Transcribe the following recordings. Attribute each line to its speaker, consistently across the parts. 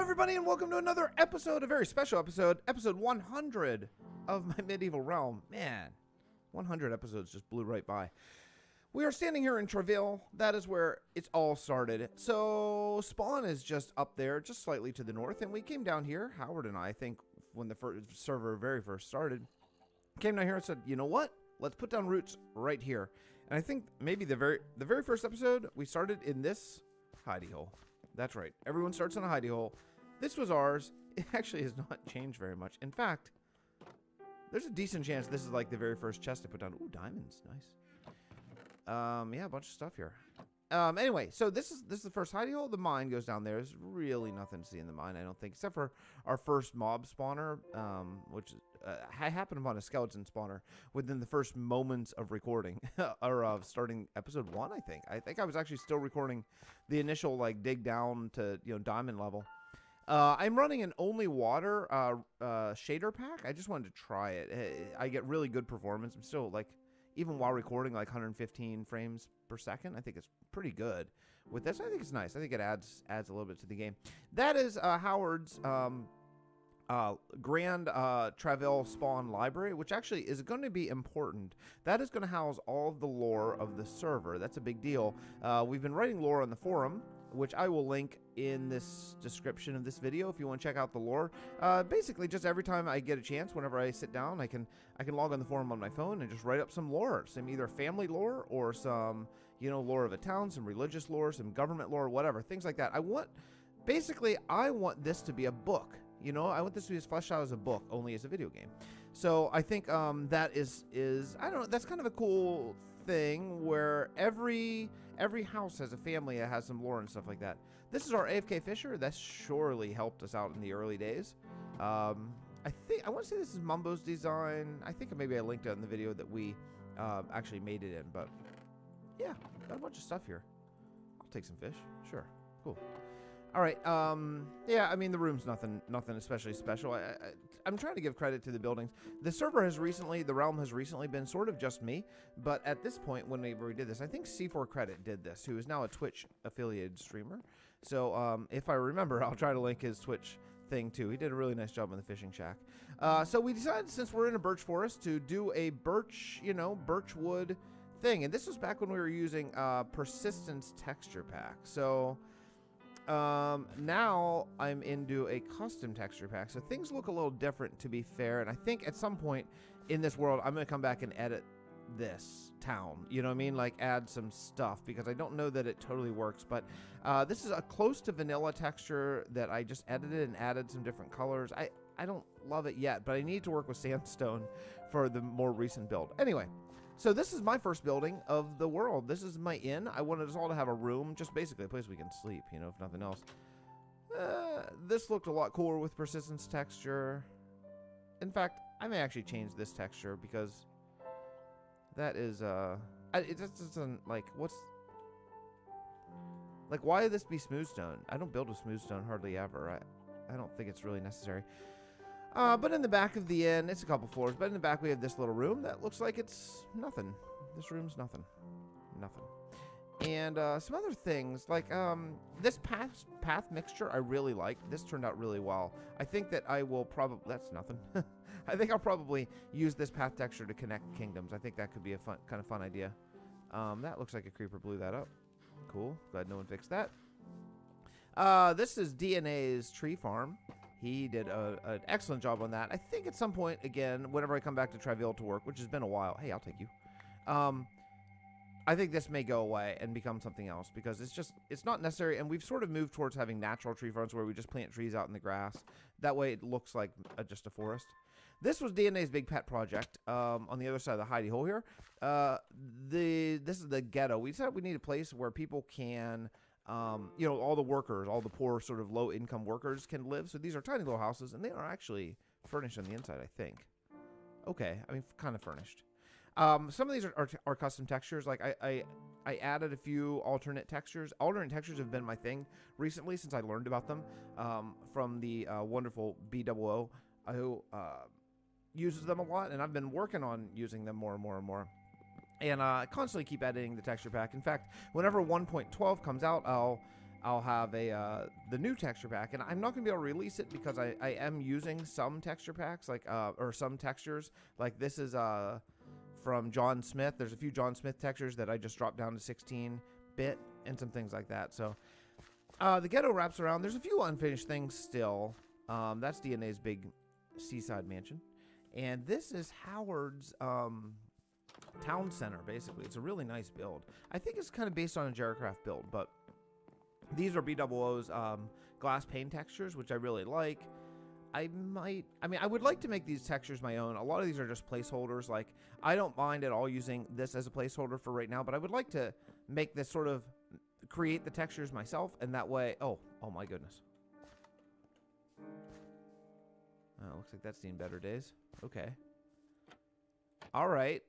Speaker 1: everybody, and welcome to another episode, a very special episode, episode 100 of my medieval realm. Man, 100 episodes just blew right by. We are standing here in Travail. That is where it's all started. So spawn is just up there, just slightly to the north, and we came down here, Howard and I think, when the server very first started, came down here and said, you know what? Let's put down roots right here. And I think maybe the very first episode, we started in this hidey hole. That's right. Everyone starts in a hidey hole. This was ours. It actually has not changed very much. In fact, there's a decent chance this is like the very first chest I put down. Ooh, diamonds. Nice. Yeah, a bunch of stuff here. Anyway, so this is the first hidey hole. The mine goes down there. There's really nothing to see in the mine, I don't think, except for our first mob spawner, which happened upon a skeleton spawner within the first moments of recording, or of starting episode 1, I think. I think I was actually still recording the initial, like, dig down to, you know, diamond level. I'm running an only water shader pack. I just wanted to try it. I get really good performance. I'm still, like, even while recording, like 115 frames per second, I think it's pretty good. With this, I think it's nice. I think it adds a little bit to the game. That is Howard's Grand Travail Spawn Library, which actually is going to be important. That is going to house all of the lore of the server. That's a big deal. We've been writing lore on the forum, which I will link in this description of this video if you want to check out the lore. Basically, just every time I get a chance, whenever I sit down, I can log on the forum on my phone and just write up some lore, some either family lore or some, you know, lore of a town, some religious lore, some government lore, whatever, things like that. I want this to be a book. You know, I want this to be as fleshed out as a book, only as a video game. So I think that is I don't know, that's kind of a cool thing where every house has a family that has some lore and stuff like that. This is our AFK Fisher. That's surely helped us out in the early days. I want to say this is Mumbo's design. I think maybe I linked it in the video that we actually made it in, but yeah, got a bunch of stuff here. I'll take some fish. Sure. Cool. All right. Yeah, I mean, the room's nothing especially special. I'm trying to give credit to the buildings. The realm has recently been sort of just me, but at this point, whenever we did this, I think C4 Credit did this, who is now a Twitch affiliated streamer. So if I remember, I'll try to link his Twitch thing too. He did a really nice job on the fishing shack. So we decided, since we're in a birch forest, to do a birchwood thing. And this was back when we were using Persistence texture pack. So now I'm into a custom texture pack, so things look a little different, to be fair. And I think at some point in this world, I'm going to come back and edit this town, you know what I mean, like add some stuff, because I don't know that it totally works. But this is a close to vanilla texture that I just edited and added some different colors. I don't love it yet, but I need to work with sandstone for the more recent build. Anyway, so this is my first building of the world. This is my inn. I wanted us all to have a room, just basically a place we can sleep, you know, if nothing else. This looked a lot cooler with persistence texture. In fact, I may actually change this texture, because that is, it just doesn't, like, why would this be smooth stone? I don't build with smooth stone hardly ever. I don't think it's really necessary. But in the back of the inn, it's a couple floors, but in the back we have this little room that looks like it's nothing. This room's nothing. Nothing. And some other things, like this path mixture I really like. This turned out really well. I think that I will probably, that's nothing. I think I'll probably use this path texture to connect kingdoms. I think that could be a kind of fun idea. That looks like a creeper blew that up. Cool. Glad no one fixed that. This is DNA's tree farm. He did an excellent job on that. I think at some point, again, whenever I come back to Travail to work, which has been a while. Hey, I'll take you. I think this may go away and become something else, because it's not necessary. And we've sort of moved towards having natural tree farms where we just plant trees out in the grass. That way it looks like just a forest. This was DNA's big pet project on the other side of the hidey hole here. This is the ghetto. We decided we need a place where people can... you know, all the workers, all the poor sort of low income workers can live. So these are tiny little houses, and they are actually furnished on the inside, I think. Okay, I mean, kind of furnished. Some of these are custom textures. Like I added a few alternate textures. Alternate textures have been my thing recently since I learned about them from the wonderful BOO, who uses them a lot, and I've been working on using them more and more and more. And I constantly keep editing the texture pack. In fact, whenever 1.12 comes out, I'll I'll have a the new texture pack, and I'm not gonna be able to release it because I am using some texture packs, like or some textures. Like this is from John Smith. There's a few John Smith textures that I just dropped down to 16-bit and some things like that. So the ghetto wraps around. There's a few unfinished things still. That's DNA's big seaside mansion, and this is Howard's town center. Basically, it's a really nice build. I think it's kind of based on a Hermitcraft build, but these are BOO's glass pane textures, which I really like. I would like to make these textures my own. A lot of these are just placeholders. Like, I don't mind at all using this as a placeholder for right now, but I would like to make this sort of create the textures myself, and that way, oh my goodness. Looks like that's seen better days. Okay. All right.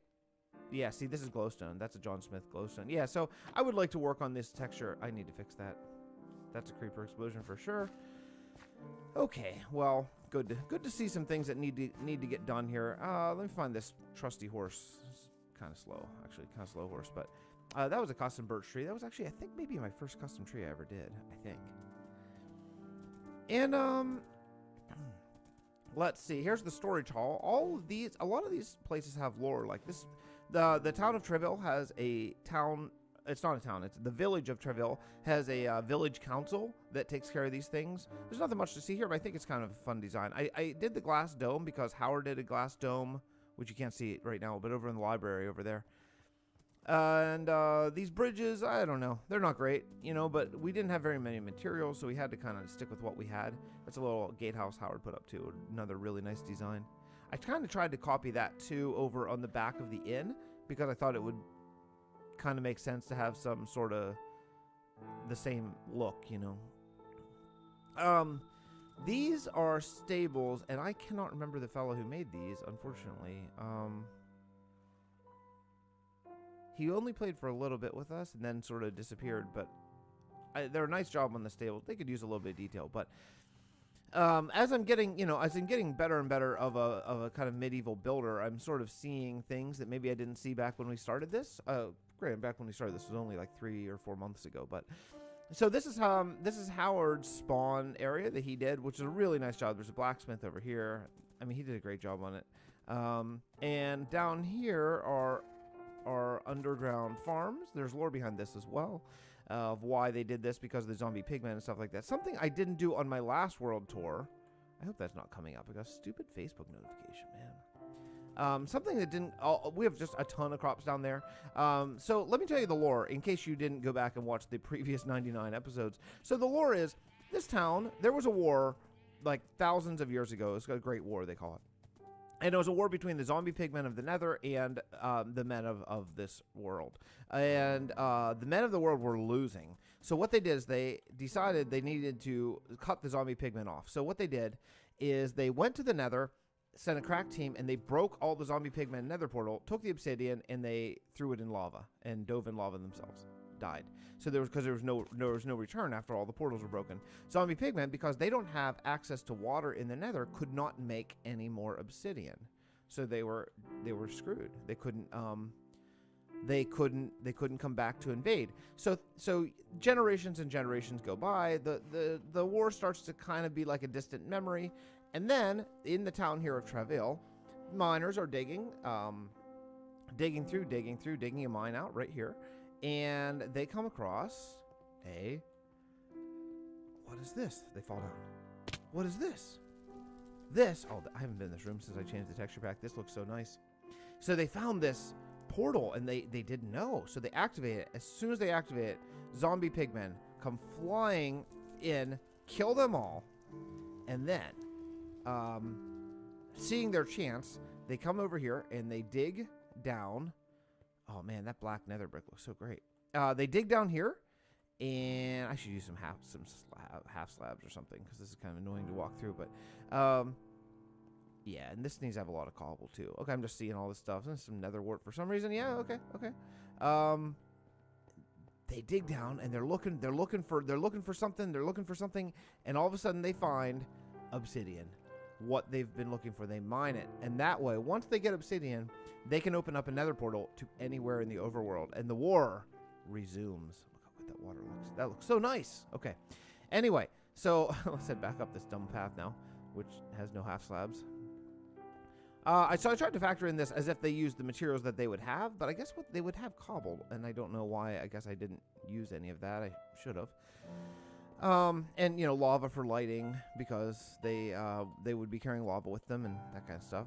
Speaker 1: Yeah, see, this is glowstone. That's a John Smith glowstone. Yeah, so I would like to work on this texture. I need to fix that. That's a creeper explosion for sure. Okay, well, good to see some things that need to get done here. Let me find this trusty horse. It's kind of slow, actually, kind of slow horse, but that was a custom birch tree. That was actually, I think, maybe my first custom tree I ever did, I think. And let's see. Here's the storage hall. A lot of these places have lore like this. The town of Travail has a town. It's not a town. It's the village of Travail has a village council that takes care of these things. There's nothing much to see here, but I think it's kind of a fun design. I did the glass dome because Howard did a glass dome, which you can't see right now, but over in the library over there. And these bridges, I don't know. They're not great, you know, but we didn't have very many materials, so we had to kind of stick with what we had. That's a little gatehouse Howard put up, too. Another really nice design. I kind of tried to copy that, too, over on the back of the inn, because I thought it would kind of make sense to have some sort of the same look, you know. These are stables, and I cannot remember the fellow who made these, unfortunately. He only played for a little bit with us and then sort of disappeared, but they're a nice job on the stables. They could use a little bit of detail, but as I'm getting, you know, as I'm getting better and better of a kind of medieval builder, I'm sort of seeing things that maybe I didn't see back when we started this. Granted, back when we started this was only like 3 or 4 months ago, but so this is Howard's spawn area that he did, which is a really nice job. There's a blacksmith over here. I mean, he did a great job on it. And down here are underground farms. There's lore behind this as well, of why they did this, because of the zombie pigmen and stuff like that. Something I didn't do on my last world tour. I hope that's not coming up. I got a stupid Facebook notification, man. Something that didn't... we have just a ton of crops down there. So let me tell you the lore, in case you didn't go back and watch the previous 99 episodes. So the lore is, this town, there was a war like thousands of years ago. It's a great war, they call it. And it was a war between the zombie pigmen of the Nether and the men of this world. And the men of the world were losing. So what they did is they decided they needed to cut the zombie pigmen off. So what they did is they went to the Nether, sent a crack team, and they broke all the zombie pigmen Nether portal, took the obsidian, and they threw it in lava and dove in lava themselves. Died. So there was no return after all the portals were broken. Zombie pigmen, because they don't have access to water in the Nether, could not make any more obsidian. So they were screwed. They couldn't come back to invade. So generations and generations go by. The war starts to kind of be like a distant memory. And then in the town here of Travail, miners are digging a mine out right here. And they come across what is this? They fall down. What is this? Oh, I haven't been in this room since I changed the texture pack. This looks so nice. So they found this portal, and they didn't know. So they activate it. As soon as they activate it, zombie pigmen come flying in, kill them all, and then, seeing their chance, they come over here, and they dig down. Oh, man, that black nether brick looks so great. They dig down here, and I should use some half slabs or something, because this is kind of annoying to walk through. But, yeah, and this needs to have a lot of cobble, too. Okay, I'm just seeing all this stuff. There's some nether wart for some reason. Yeah, okay. They dig down, and they're looking for something, and all of a sudden they find obsidian. What they've been looking for, they mine it, and that way, once they get obsidian, they can open up a nether portal to anywhere in the overworld, and the war resumes. Look how good that water looks. That looks so nice. Okay. Anyway, so let's head back up this dumb path now, which has no half slabs. So I tried to factor in this as if they used the materials that they would have, but I guess what they would have cobbled, and I don't know why. I guess I didn't use any of that. I should have. And, you know, lava for lighting, because they would be carrying lava with them and that kind of stuff.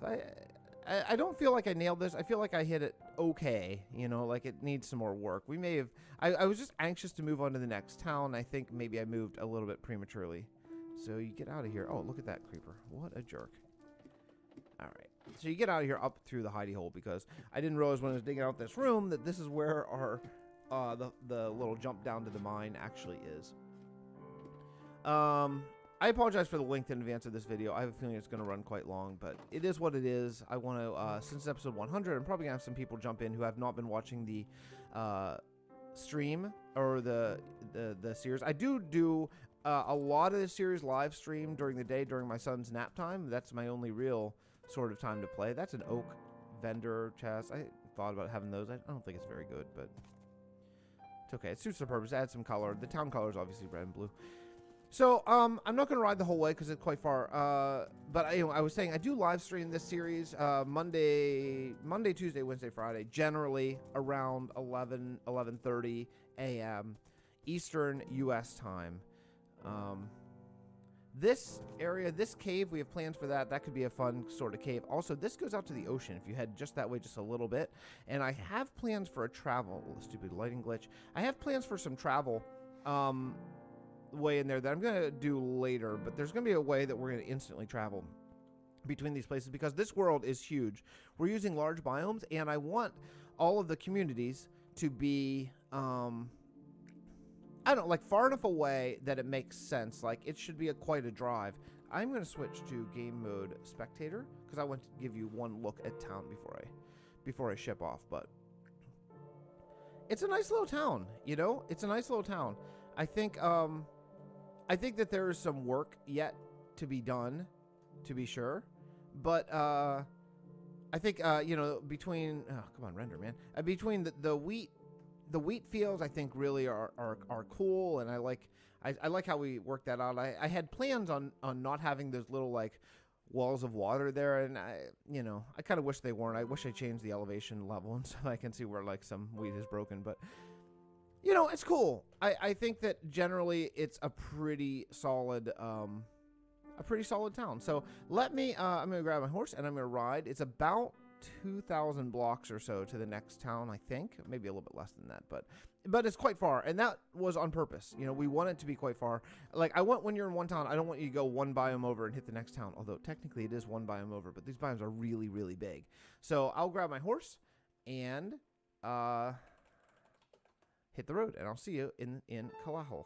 Speaker 1: I don't feel like I nailed this. I feel like I hit it okay, you know, like it needs some more work. We may have... I was just anxious to move on to the next town. I think maybe I moved a little bit prematurely. So you get out of here. Oh, look at that creeper. What a jerk. All right. So you get out of here up through the hidey hole, because I didn't realize when I was digging out this room that this is where our the little jump down to the mine actually is. I apologize for the length in advance of this video. I have a feeling it's going to run quite long, but it is what it is. I want to, since episode 100, I'm probably going to have some people jump in who have not been watching the stream or the series. I do a lot of the series live stream during the day during my son's nap time. That's my only real sort of time to play. That's an oak vendor chest. I thought about having those. I don't think it's very good, but it's okay. It suits the purpose. Add some color. The town color is obviously red and blue. So, I'm not going to ride the whole way because it's quite far. But I was saying I do live stream this series Monday, Tuesday, Wednesday, Friday, generally around 11:30 a.m. Eastern U.S. time. This area, this cave, we have plans for that. That could be a fun sort of cave. Also, this goes out to the ocean if you head just that way just a little bit. And I have plans for a travel. Stupid lighting glitch. I have plans for some travel way in there that I'm going to do later. But there's going to be a way that we're going to instantly travel between these places because this world is huge. We're using large biomes, and I want all of the communities to be... I don't like far enough away that it makes sense. Like it should be quite a drive. I'm going to switch to game mode spectator because I want to give you one look at town before I ship off. But it's a nice little town, you know. It's a nice little town. I think that there is some work yet to be done, to be sure. But I think you know, between come on, render, man. Between the wheat fields, I think, really are cool, and I like how we worked that out. I had plans on not having those little like walls of water there, and I kind of wish they weren't. I wish I changed the elevation level and so I can see where like some wheat is broken, but you know, it's cool. I think that generally it's a pretty solid town. So let me I'm gonna grab my horse and I'm gonna ride. It's about 2,000 blocks or so to the next town, I think. Maybe a little bit less than that, but it's quite far, and that was on purpose. You know, we want it to be quite far. Like, I want when you're in one town, I don't want you to go one biome over and hit the next town, although technically it is one biome over, but these biomes are really, really big. So I'll grab my horse and hit the road, and I'll see you in Calado.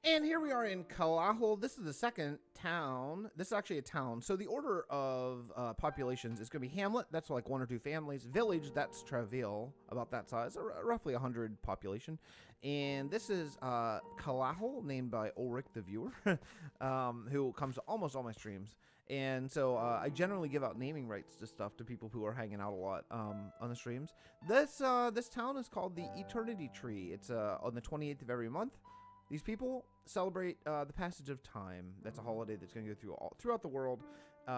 Speaker 1: And here we are in Calado. This is the second town. This is actually a town. So the order of populations is going to be hamlet. That's like 1 or 2 families. Village, that's Travail, about that size, roughly 100 population. And this is Calado, named by Ulrich the viewer, who comes to almost all my streams. And so I generally give out naming rights to stuff to people who are hanging out a lot on the streams. This town is called the Eternity Tree. It's on the 28th of every month. These people celebrate the passage of time. That's a holiday that's going to go throughout the world.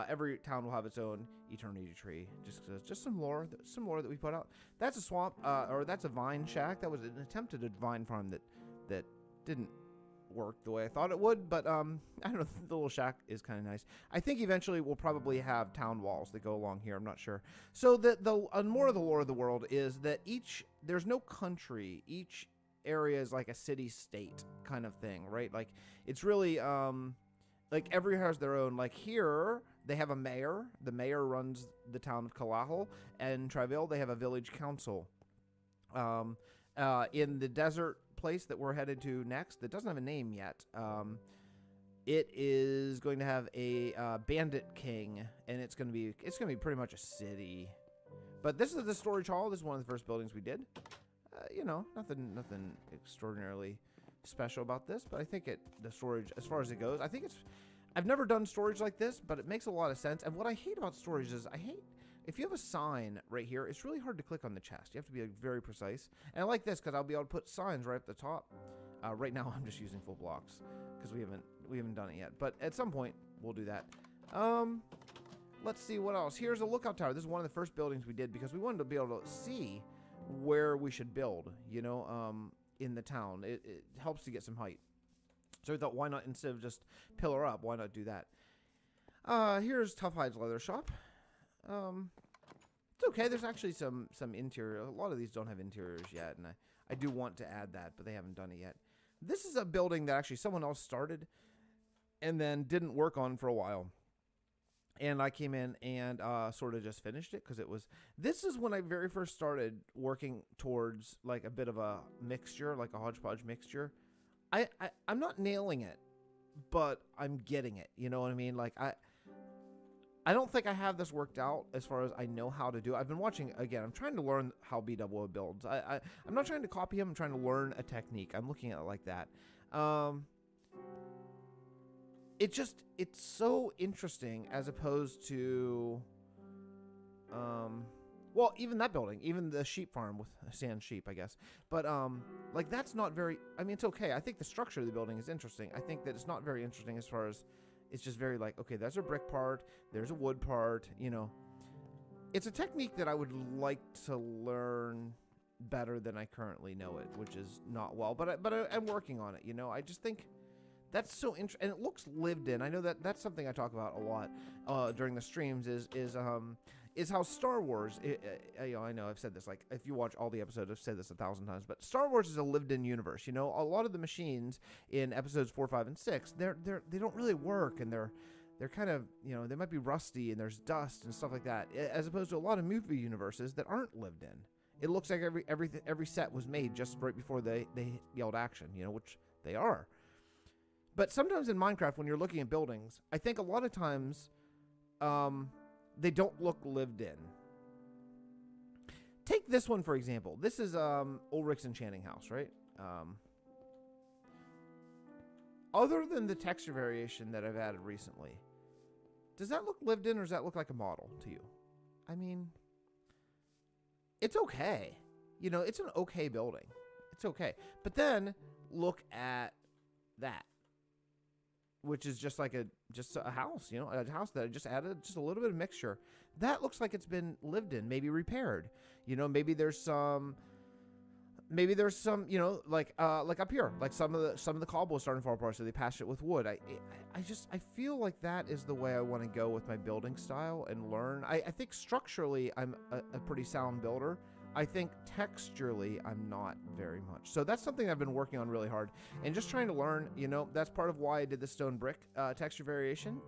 Speaker 1: Every town will have its own eternity tree. Just some lore that we put out. That's a swamp, or that's a vine shack. That was an attempted vine farm that didn't work the way I thought it would. But I don't know. The little shack is kind of nice. I think eventually we'll probably have town walls that go along here. I'm not sure. So more of the lore of the world is that there's no country. Each area is like a city-state kind of thing, right? Like it's really like every has their own. Like here they have a mayor. The mayor runs the town of Calado, and Travail they have a village council. In the desert place that we're headed to next, that doesn't have a name yet, it is going to have a bandit king, and it's gonna be pretty much a city. But this is the storage hall. This is one of the first buildings we did. You know, nothing extraordinarily special about this, but I think the storage, as far as it goes, I've never done storage like this, but it makes a lot of sense. And what I hate about storage is I hate if you have a sign right here, it's really hard to click on the chest. You have to be very precise. And I like this because I'll be able to put signs right at the top. Right now, I'm just using full blocks because we haven't done it yet. But at some point, we'll do that. Let's see what else. Here's a lookout tower. This is one of the first buildings we did because we wanted to be able to see where we should build, you know, in the town. It helps to get some height. So we thought, why not, instead of just pillar up, why not do that? Here's Tough Hide's leather shop. It's okay. There's actually some interior. A lot of these don't have interiors yet, and I do want to add that, but they haven't done it yet. This is a building that actually someone else started and then didn't work on for a while. And I came in and sort of just finished it because it was... This is when I very first started working towards like a bit of a mixture, like a hodgepodge mixture. I'm not nailing it, but I'm getting it. You know what I mean? Like I don't think I have this worked out as far as I know how to do. I've been watching, again, I'm trying to learn how BWO builds. I'm not trying to copy him. I'm trying to learn a technique. I'm looking at it like that. It's so interesting as opposed to, well, even that building, even the sheep farm with sand sheep, I guess. But, like, that's not very, I mean, it's okay. I think the structure of the building is interesting. I think that it's not very interesting as far as, it's just very like, okay, there's a brick part, there's a wood part, you know. It's a technique that I would like to learn better than I currently know it, which is not well, but I'm working on it, you know. I just think that's so interesting, and it looks lived in. I know that that's something I talk about a lot during the streams is how Star Wars, you know, I know I've said this, like, if you watch all the episodes, I've said this 1,000 times, but Star Wars is a lived-in universe, you know? A lot of the machines in episodes 4, 5, and 6, they don't really work, and they're kind of, you know, they might be rusty, and there's dust and stuff like that, as opposed to a lot of movie universes that aren't lived in. It looks like every set was made just right before they yelled action, you know, which they are. But sometimes in Minecraft, when you're looking at buildings, I think a lot of times, they don't look lived in. Take this one, for example. This is Ulrich's enchanting house, right? Other than the texture variation that I've added recently, does that look lived in or does that look like a model to you? I mean, it's okay. You know, it's an okay building. It's okay. But then look at that, which is just like a house, you know, a house that I just added just a little bit of mixture. That looks like it's been lived in, maybe repaired. You know, maybe there's some, you know, like up here, like some of the cobble is starting to fall apart, so they patched it with wood. I feel like that is the way I want to go with my building style and learn. I think structurally I'm a pretty sound builder. I think texturally, I'm not very much. So that's something I've been working on really hard and just trying to learn, you know, that's part of why I did the stone brick texture variation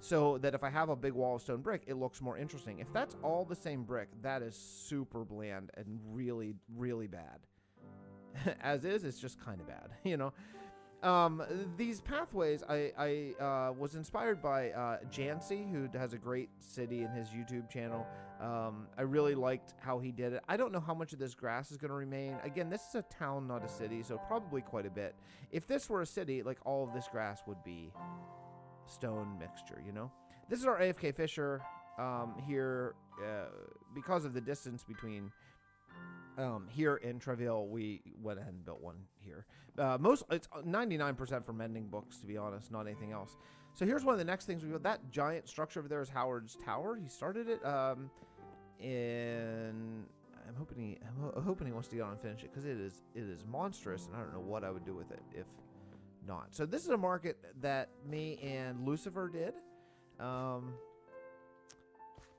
Speaker 1: so that if I have a big wall of stone brick, it looks more interesting. If that's all the same brick, that is super bland and really, really bad. As is, it's just kind of bad, you know. These pathways, I was inspired by Jancy, who has a great city in his YouTube channel. I really liked how he did it. I don't know how much of this grass is going to remain. Again, this is a town, not a city, so probably quite a bit. If this were a city, like, all of this grass would be stone mixture, you know? This is our AFK Fisher here. Because of the distance between here in Travail, we went ahead and built one here. It's 99% for mending books, to be honest, not anything else. So here's one of the next things we built. That giant structure over there is Howard's Tower. He started it, and I'm hoping he wants to get on and finish it because it is monstrous, and I don't know what I would do with it if not. So this is a market that me and Lucifer did.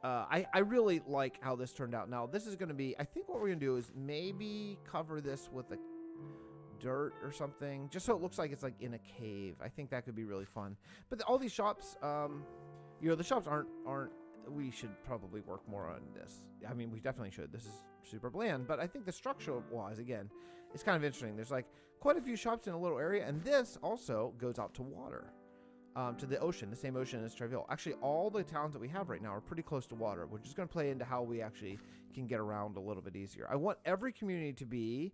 Speaker 1: I really like how this turned out. Now, this is going to be, I think what we're going to do is maybe cover this with a dirt or something, just so it looks like it's like in a cave. I think that could be really fun. But all these shops, you know, the shops aren't, we should probably work more on this. I mean, we definitely should. This is super bland, but I think the structure-wise, again, it's kind of interesting. There's like quite a few shops in a little area, and this also goes out to water. To the ocean, the same ocean as Travail. Actually, all the towns that we have right now are pretty close to water, which is going to play into how we actually can get around a little bit easier. I want every community to be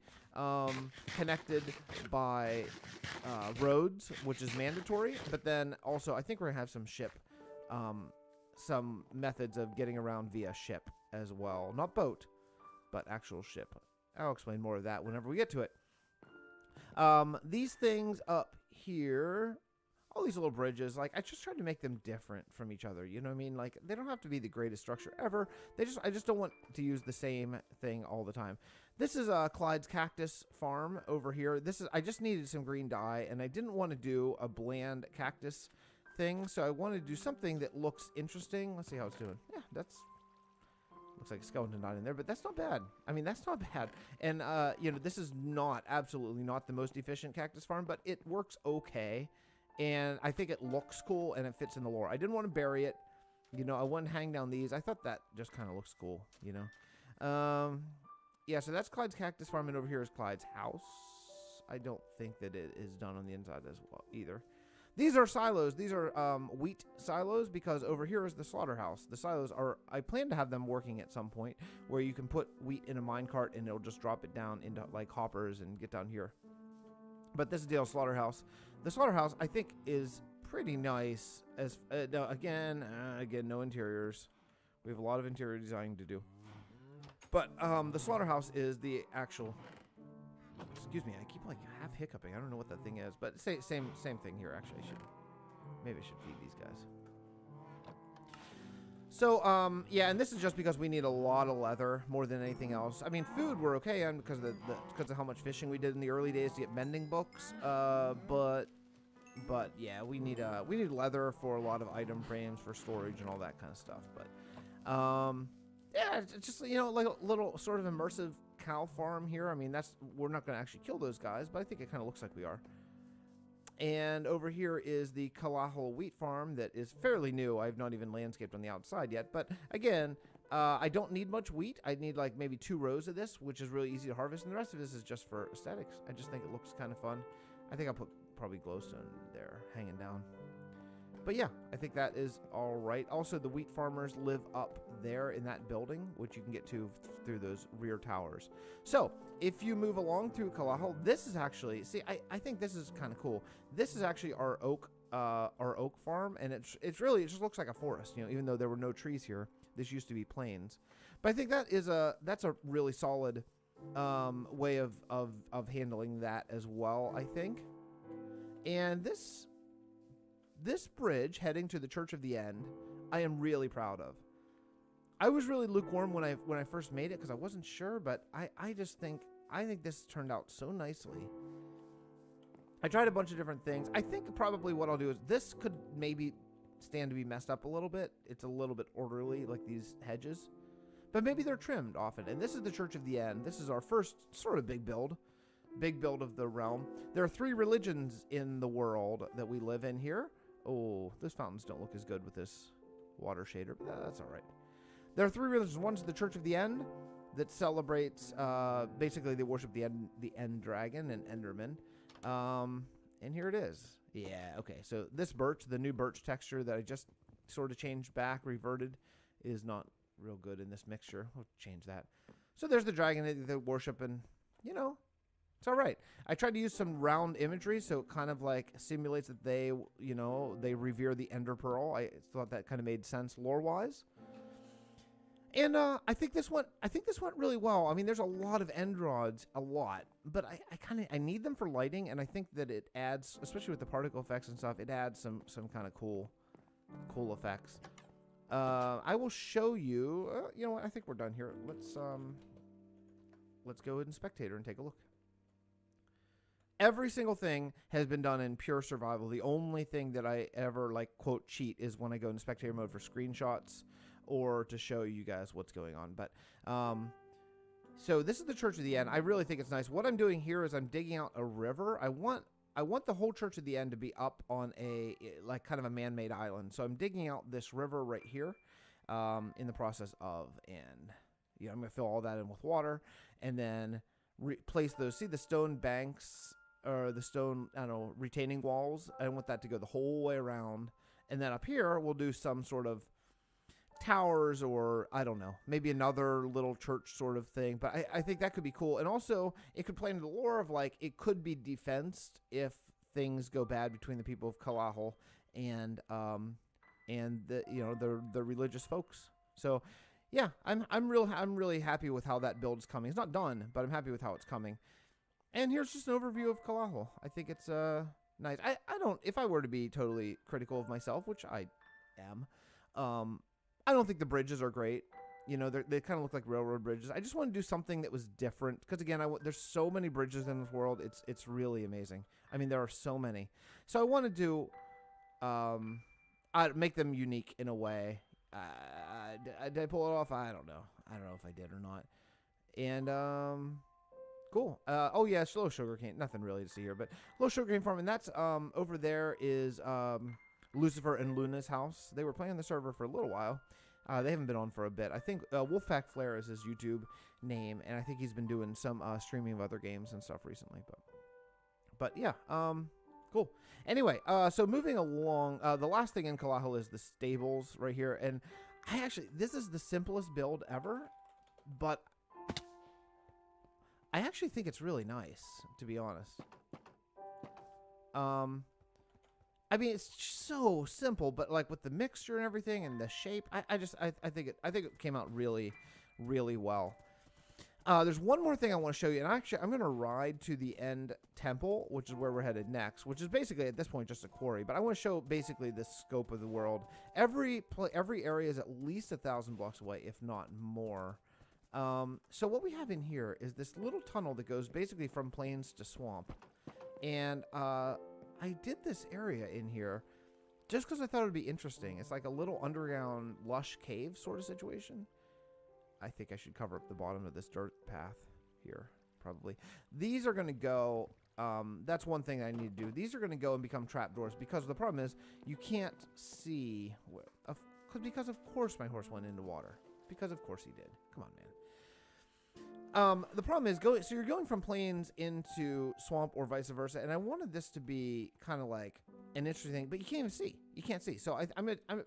Speaker 1: connected by roads, which is mandatory, but then also I think we're going to have some ship some methods of getting around via ship as well. Not boat, but actual ship. I'll explain more of that whenever we get to it. These things up here, all these little bridges, like I just tried to make them different from each other. You know what I mean? Like they don't have to be the greatest structure ever. I just don't want to use the same thing all the time. This is Clyde's cactus farm over here. I just needed some green dye, and I didn't want to do a bland cactus thing, so I wanted to do something that looks interesting. Let's see how it's doing. Yeah, looks like a skeleton not in there, but that's not bad. I mean, that's not bad. And you know, this is absolutely not the most efficient cactus farm, but it works okay. And I think it looks cool and it fits in the lore. I didn't want to bury it. You know, I wouldn't hang down these. I thought that just kind of looks cool, you know. Yeah, so that's Clyde's cactus farm, and over here is Clyde's house. I don't think that it is done on the inside as well either. These are silos. These are wheat silos, because over here is the slaughterhouse. The silos are, I plan to have them working at some point where you can put wheat in a minecart and it'll just drop it down into like hoppers and get down here. But this is the slaughterhouse. The slaughterhouse, I think, is pretty nice. As no, again, no interiors. We have a lot of interior design to do. But the slaughterhouse is the actual. Excuse me, I keep like half hiccuping. I don't know what that thing is, but same thing here. Actually, maybe I should feed these guys. So yeah, and this is just because we need a lot of leather more than anything else. I mean, food we're okay on because of how much fishing we did in the early days to get mending books. But yeah, we need leather for a lot of item frames for storage and all that kind of stuff. But yeah, it's just, you know, like a little sort of immersive cow farm here. I mean, we're not going to actually kill those guys, but I think it kind of looks like we are. And over here is the Calado wheat farm that is fairly new. I've not even landscaped on the outside yet. But again, I don't need much wheat. I need like maybe 2 rows of this, which is really easy to harvest. And the rest of this is just for aesthetics. I just think it looks kind of fun. I think I'll put probably glowstone there hanging down. But yeah, I think that is all right. Also, the wheat farmers live up there in that building, which you can get to through those rear towers. So if you move along through Calado, this is actually, see, I think this is kind of cool. This is actually our oak farm, and it really just looks like a forest, you know, even though there were no trees here. This used to be plains. But I think that's a really solid way of handling that as well, I think. And this bridge heading to the Church of the End, I am really proud of. I was really lukewarm when I first made it because I wasn't sure, but I think this turned out so nicely. I tried a bunch of different things. I think probably what I'll do is this could maybe stand to be messed up a little bit. It's a little bit orderly, like these hedges, but maybe they're trimmed often. And this is the Church of the End. This is our first sort of big build of the realm. There are 3 religions in the world that we live in here. Oh, those fountains don't look as good with this water shader, but that's all right. There are 3 religions. One's the Church of the End that celebrates, basically they worship the end dragon and Enderman. And here it is. Yeah, okay. So this birch, the new birch texture that I just sort of changed back, reverted, is not real good in this mixture. We'll change that. So there's the dragon that they worship, and, you know, it's all right. I tried to use some round imagery, so it kind of like simulates that they, you know, they revere the Ender Pearl. I thought that kind of made sense lore-wise. And I think this went really well. I mean, there's a lot of end rods, but I need them for lighting, and I think that it adds, especially with the particle effects and stuff, it adds some kind of cool effects. I will show you. You know what? I think we're done here. Let's go in Spectator and take a look. Every single thing has been done in pure survival. The only thing that I ever, like, quote, cheat is when I go into spectator mode for screenshots or to show you guys what's going on. But, so this is the Church of the End. I really think it's nice. What I'm doing here is I'm digging out a river. I want the whole Church of the End to be up on a, like, kind of a man-made island. So I'm digging out this river right here, in the process of, and, you know, I'm going to fill all that in with water and then replace those. See the stone banks, or the stone, I don't know, retaining walls. I want that to go the whole way around. And then up here, we'll do some sort of towers, or I don't know, maybe another little church sort of thing. But I think that could be cool. And also, it could play into the lore of, like, it could be defensed if things go bad between the people of Calado and and the religious folks. So yeah, I'm really happy with how that build's coming. It's not done, but I'm happy with how it's coming. And here's just an overview of Calado. I think it's nice. I don't, if I were to be totally critical of myself, which I am, I don't think the bridges are great. You know, they kind of look like railroad bridges. I just want to do something that was different because again, there's so many bridges in this world. It's really amazing. I mean, there are so many. So I want to do I'd make them unique in a way. Did I pull it off? I don't know. I don't know if I did or not. And cool. Oh yeah, it's Little Sugarcane. Nothing really to see here, but Little Sugarcane Farm, and that's over there is Lucifer and Luna's house. They were playing the server for a little while. They haven't been on for a bit. I think Wolfpack Flare is his YouTube name, and I think he's been doing some streaming of other games and stuff recently. But yeah, cool. Anyway, so moving along, the last thing in Calado is the stables right here, and this is the simplest build ever, but I actually think it's really nice, to be honest. I mean, it's so simple, but like with the mixture and everything and the shape, I think it came out really, really well. There's one more thing I want to show you, and actually I'm going to ride to the end temple, which is where we're headed next, which is basically at this point just a quarry. But I want to show basically the scope of the world. Every area is at least 1,000 blocks away, if not more. So what we have in here is this little tunnel that goes basically from plains to swamp, and I did this area in here just because I thought it would be interesting. It's like a little underground lush cave sort of situation. I think I should cover up the bottom of this dirt path here, probably. These are going to go, that's one thing I need to do. These are going to go and become trapdoors because the problem is you can't see, because of course my horse went into water. Because of course he did. Come on, man. The problem is, so you're going from plains into swamp or vice versa, and I wanted this to be kind of like an interesting thing, but you can't even see. You can't see. So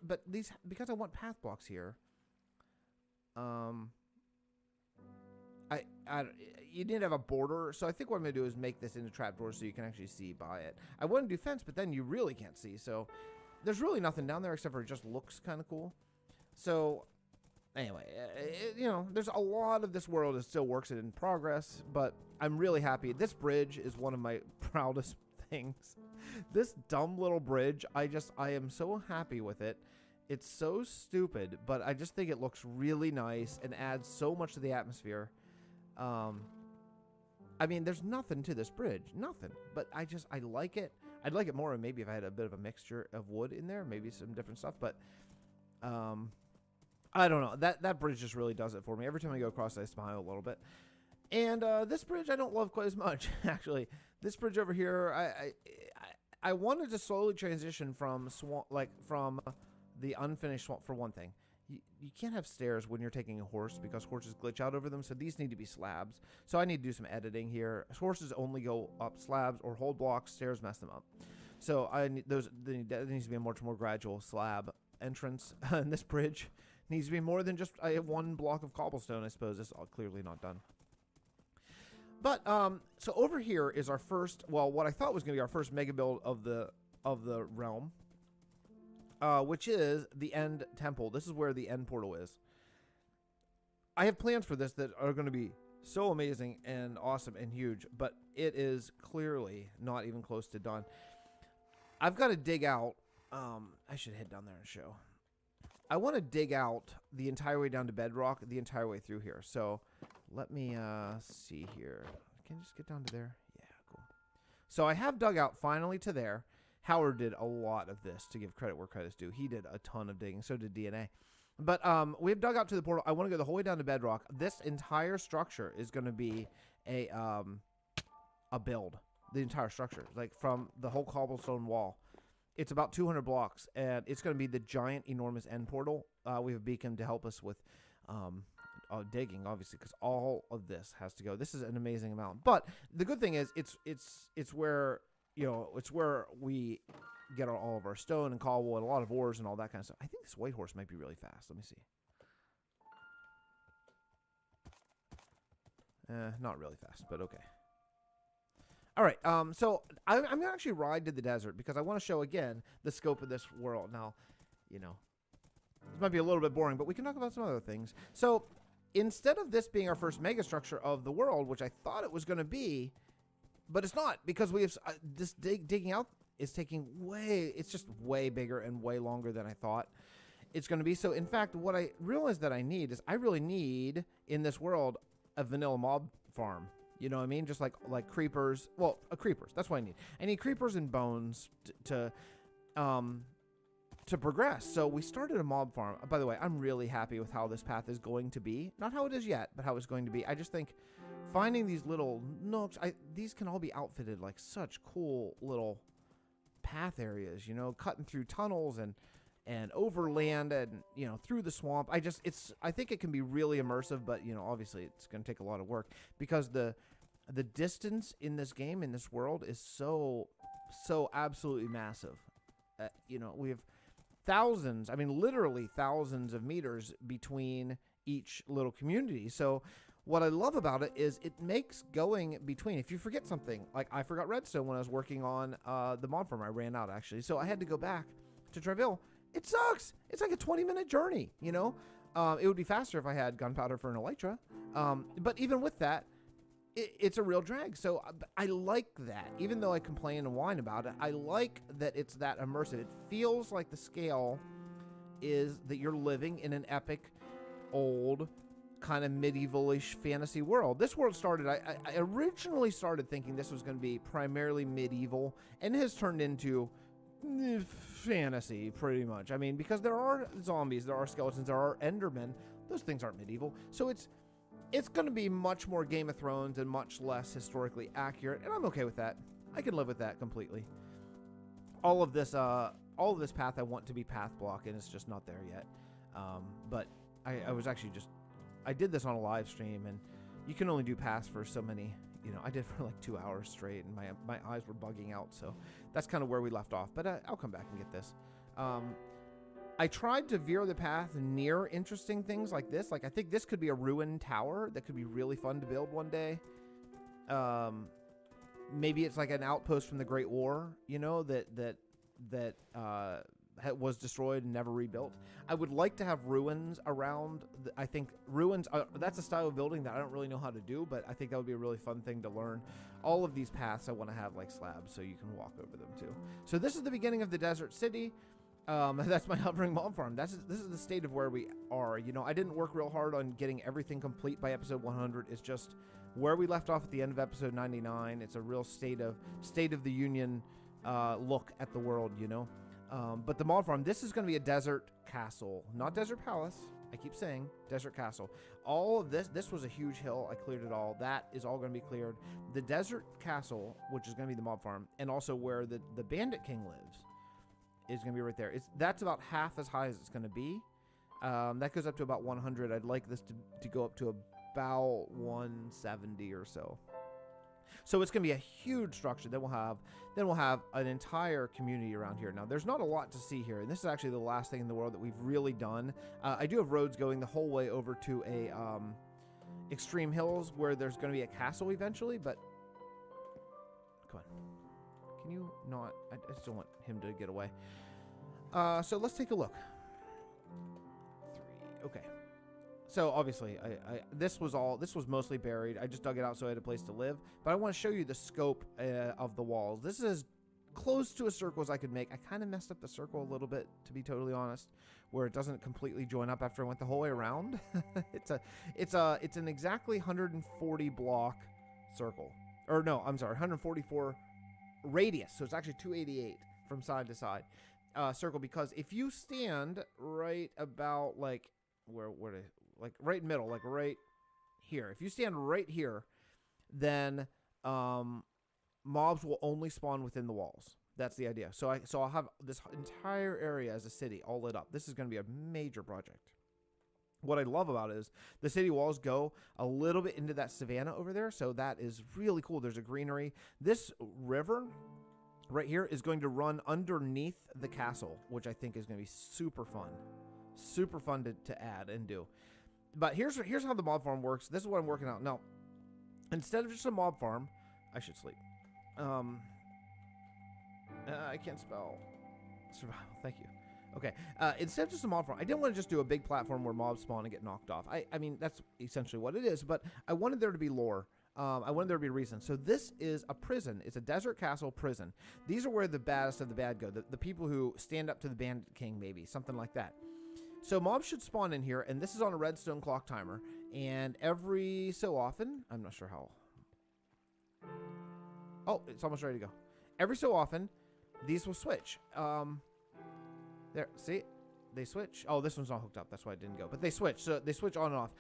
Speaker 1: but these, because I want path blocks here, you didn't have a border, so I think what I'm gonna do is make this into trapdoors so you can actually see by it. I want to do fence, but then you really can't see. So there's really nothing down there except for it just looks kind of cool. So anyway, there's a lot of this world that still works in progress, but I'm really happy. This bridge is one of my proudest things. This dumb little bridge, I am so happy with it. It's so stupid, but I just think it looks really nice and adds so much to the atmosphere. I mean, there's nothing to this bridge, nothing, but I like it. I'd like it more maybe if I had a bit of a mixture of wood in there, maybe some different stuff, but I don't know. That bridge just really does it for me. Every time I go across, I smile a little bit. And this bridge I don't love quite as much, actually. This bridge over here, I wanted to slowly transition from from the unfinished swamp for one thing. You can't have stairs when you're taking a horse because horses glitch out over them, so these need to be slabs. So I need to do some editing here. Horses only go up slabs or hold blocks. Stairs mess them up. So there needs to be a much more gradual slab entrance. And this bridge needs to be more than just one block of cobblestone, I suppose. It's clearly not done. But so over here is our first, well, what I thought was going to be our first mega build of the realm, which is the end temple. This is where the end portal is. I have plans for this that are going to be so amazing and awesome and huge, but it is clearly not even close to done. I've got to dig out. I should head down there and show. I want to dig out the entire way down to bedrock, the entire way through here. So let me see here. Can I just get down to there? Yeah, cool. So I have dug out finally to there. Howard did a lot of this, to give credit where credit's due. He did a ton of digging. So did DNA. But we've dug out to the portal. I want to go the whole way down to bedrock. This entire structure is going to be a build. The entire structure, like from the whole cobblestone wall. It's about 200 blocks, and it's going to be the giant, enormous end portal. We have a beacon to help us with digging, obviously, because all of this has to go. This is an amazing amount. But the good thing is, it's where it's where we get all of our stone and cobble and a lot of ores and all that kind of stuff. I think this white horse might be really fast. Let me see. Not really fast, but okay. All right, so I'm going to actually ride to the desert because I want to show, again, the scope of this world. Now, you know, this might be a little bit boring, but we can talk about some other things. So instead of this being our first mega structure of the world, which I thought it was going to be, but it's not, because we have this digging out is taking it's just way bigger and way longer than I thought it's going to be. So in fact, what I realized that I need is I really need in this world a vanilla mob farm. You know what I mean? Just like creepers. Well, creepers. That's what I need. I need creepers and bones to progress. So we started a mob farm. By the way, I'm really happy with how this path is going to be. Not how it is yet, but how it's going to be. I just think finding these little nooks, these can all be outfitted like such cool little path areas, you know, cutting through tunnels and overland and, you know, through the swamp. I think it can be really immersive, but, you know, obviously it's going to take a lot of work because the distance in this game, in this world, is so absolutely massive. You know, we have thousands, I mean, literally thousands of meters between each little community. So what I love about it is it makes going between, if you forget something, like I forgot redstone when I was working on the mod farm. I ran out, actually. So I had to go back to Travail. It sucks. It's like a 20-minute journey, you know? It would be faster if I had gunpowder for an elytra. But even with that, it's a real drag. So I like that. Even though I complain and whine about it, I like that it's that immersive. It feels like the scale is that you're living in an epic, old, kind of medieval-ish fantasy world. This world started, I originally started thinking this was going to be primarily medieval, and it has turned into fantasy, pretty much. I mean, because there are zombies, there are skeletons, there are endermen. Those things aren't medieval. So it's going to be much more Game of Thrones and much less historically accurate, and I'm okay with that. I can live with that completely. All of this path I want to be path block, and it's just not there yet. But I was actually I did this on a live stream, and you can only do paths for so many. You know, I did for like 2 hours straight, and my eyes were bugging out. So that's kind of where we left off. But I'll come back and get this. I tried to veer the path near interesting things like this. Like, I think this could be a ruined tower that could be really fun to build one day. Maybe it's like an outpost from the Great War, you know, that was destroyed and never rebuilt. I would like to have ruins around. I think ruins, that's a style of building that I don't really know how to do, but I think that would be a really fun thing to learn. All of these paths I want to have like slabs so you can walk over them too. So this is the beginning of the desert city. That's my hovering mob farm. This is the state of where we are. You know, I didn't work real hard on getting everything complete by episode 100. It's just where we left off at the end of episode 99. It's a real state of the union look at the world, you know. But the mob farm, this is going to be a desert castle, not desert palace. I keep saying desert castle. All of this was a huge hill. I cleared it all. That is all going to be cleared. The desert castle, which is going to be the mob farm, and also where the bandit king lives, is going to be right there. That's about half as high as it's going to be. That goes up to about 100. I'd like this to go up to about 170 or so. So it's going to be a huge structure. Then we'll have an entire community around here. Now, there's not a lot to see here, and this is actually the last thing in the world that we've really done. I do have roads going the whole way over to a extreme hills where there's going to be a castle eventually, but come on. Can you not? I just don't want him to get away. So let's take a look. 3. Okay. So obviously, this was mostly buried. I just dug it out so I had a place to live. But I want to show you the scope of the walls. This is as close to a circle as I could make. I kind of messed up the circle a little bit, to be totally honest, where it doesn't completely join up after I went the whole way around. It's an exactly 140 block circle, or no, I'm sorry, 144 radius. So it's actually 288 from side to side circle. Because if you stand right about like like right in the middle, like right here. If you stand right here, then mobs will only spawn within the walls. That's the idea. So I'll have this entire area as a city all lit up. This is going to be a major project. What I love about it is the city walls go a little bit into that savanna over there, so that is really cool. There's a greenery. This river right here is going to run underneath the castle, which I think is going to be super fun. Super fun to add and do. But here's how the mob farm works. This is what I'm working out. Now, instead of just a mob farm, I should sleep. I can't spell survival. Thank you. Okay, instead of just a mob farm, I didn't want to just do a big platform where mobs spawn and get knocked off. I mean, that's essentially what it is, but I wanted there to be lore. I wanted there to be a reason. So this is a prison. It's a desert castle prison. These are where the baddest of the bad go. The people who stand up to the Bandit King, maybe. Something like that. So mobs should spawn in here, and this is on a redstone clock timer. And every so often, I'm not sure how. Oh, it's almost ready to go. Every so often, these will switch. There, see? They switch. Oh, this one's not hooked up. That's why it didn't go. But they switch. So they switch on and off.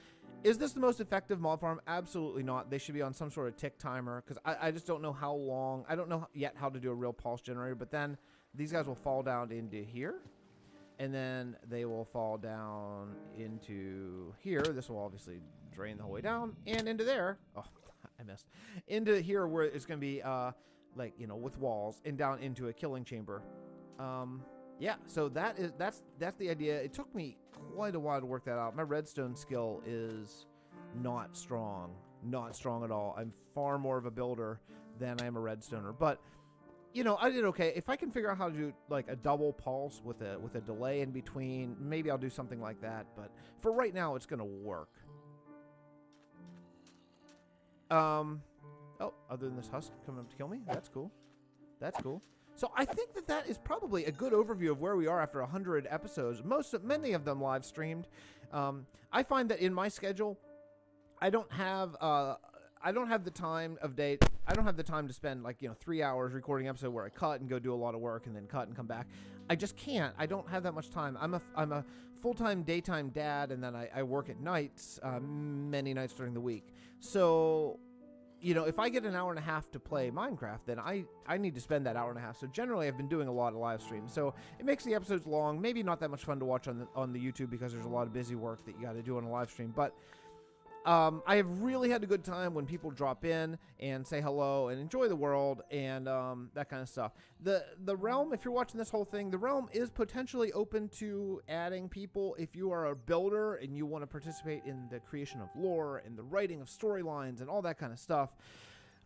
Speaker 1: Is this the most effective mob farm? Absolutely not. They should be on some sort of tick timer because I just don't know how long. I don't know yet how to do a real pulse generator. But then these guys will fall down into here. And then they will fall down into here. This will obviously drain the whole way down. And into there. Oh, I missed. Into here where it's going to be, like, you know, with walls. And down into a killing chamber. Yeah, so that's the idea. It took me quite a while to work that out. My redstone skill is not strong. Not strong at all. I'm far more of a builder than I am a redstoner. But you know, I did okay. If I can figure out how to do like a double pulse with a delay in between, maybe I'll do something like that. But for right now, it's gonna work. Oh, other than this husk coming up to kill me, that's cool. That's cool. So I think that is probably a good overview of where we are after 100 episodes. Many of them live streamed. I find that in my schedule, I don't have the time of day. I don't have the time to spend like 3 hours recording an episode where I cut and go do a lot of work and then cut and come back. I just can't. I don't have that much time. I'm a full-time daytime dad, and then I work at nights, many nights during the week. So, you know, if I get an hour and a half to play Minecraft, then I need to spend that hour and a half. So generally, I've been doing a lot of live streams. So it makes the episodes long. Maybe not that much fun to watch on the YouTube because there's a lot of busy work that you got to do on a live stream. But I have really had a good time when people drop in and say hello and enjoy the world and that kind of stuff. The realm, if you're watching this whole thing, the realm is potentially open to adding people. If you are a builder and you want to participate in the creation of lore and the writing of storylines and all that kind of stuff,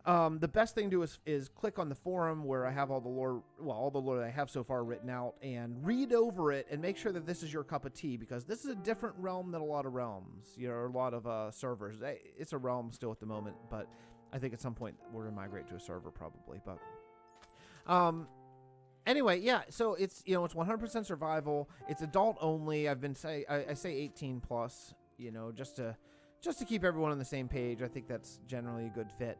Speaker 1: the best thing to do is click on the forum where I have all the lore, all the lore that I have so far written out, and read over it and make sure that this is your cup of tea, because this is a different realm than a lot of realms, a lot of servers. It's a realm still at the moment, but I think at some point we're going to migrate to a server probably. But anyway, yeah, so it's 100% survival. It's adult only. I say 18 plus, just to keep everyone on the same page. I think that's generally a good fit.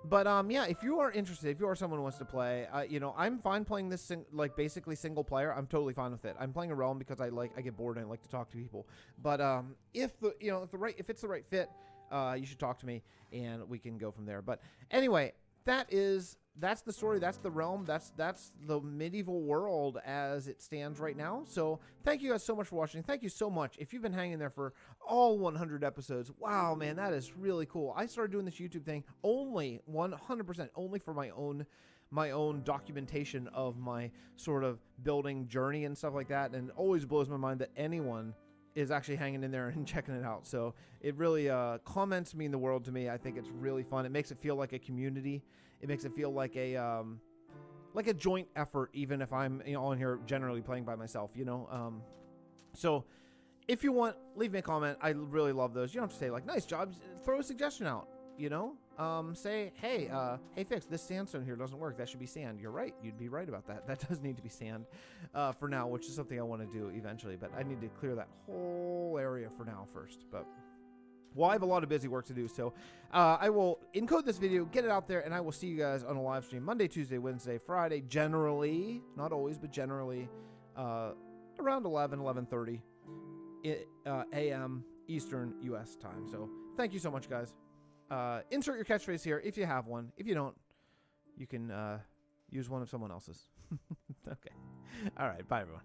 Speaker 1: But yeah, if you are interested, if you are someone who wants to play, I'm fine playing this basically single player. I'm totally fine with it. I'm playing a realm because I get bored and I like to talk to people. But if it's the right fit, you should talk to me and we can go from there. But anyway, that's the story. That's the realm. That's the medieval world as it stands right now. So thank you guys so much for watching. Thank you so much. If you've been hanging there for all 100 episodes, wow, man, that is really cool. I started doing this YouTube thing only 100% only for my own documentation of my sort of building journey and stuff like that. And it always blows my mind that anyone is actually hanging in there and checking it out. So it really comments mean the world to me. I think it's really fun. It makes it feel like a community. It makes it feel like a joint effort, even if I'm on here generally playing by myself. So if you want, leave me a comment. I really love those. You don't have to say like nice job. Throw a suggestion out. Say, hey, Fix, this sandstone here doesn't work. That should be sand. You're right. You'd be right about that. That does need to be sand for now, which is something I want to do eventually. But I need to clear that whole area for now first. But well, I have a lot of busy work to do, so I will encode this video, get it out there, and I will see you guys on a live stream Monday, Tuesday, Wednesday, Friday, generally, not always, but generally, around 11:30 a.m. Eastern U.S. time. So thank you so much, guys. Insert your catchphrase here if you have one. If you don't, you can use one of someone else's. Okay. All right. Bye, everyone.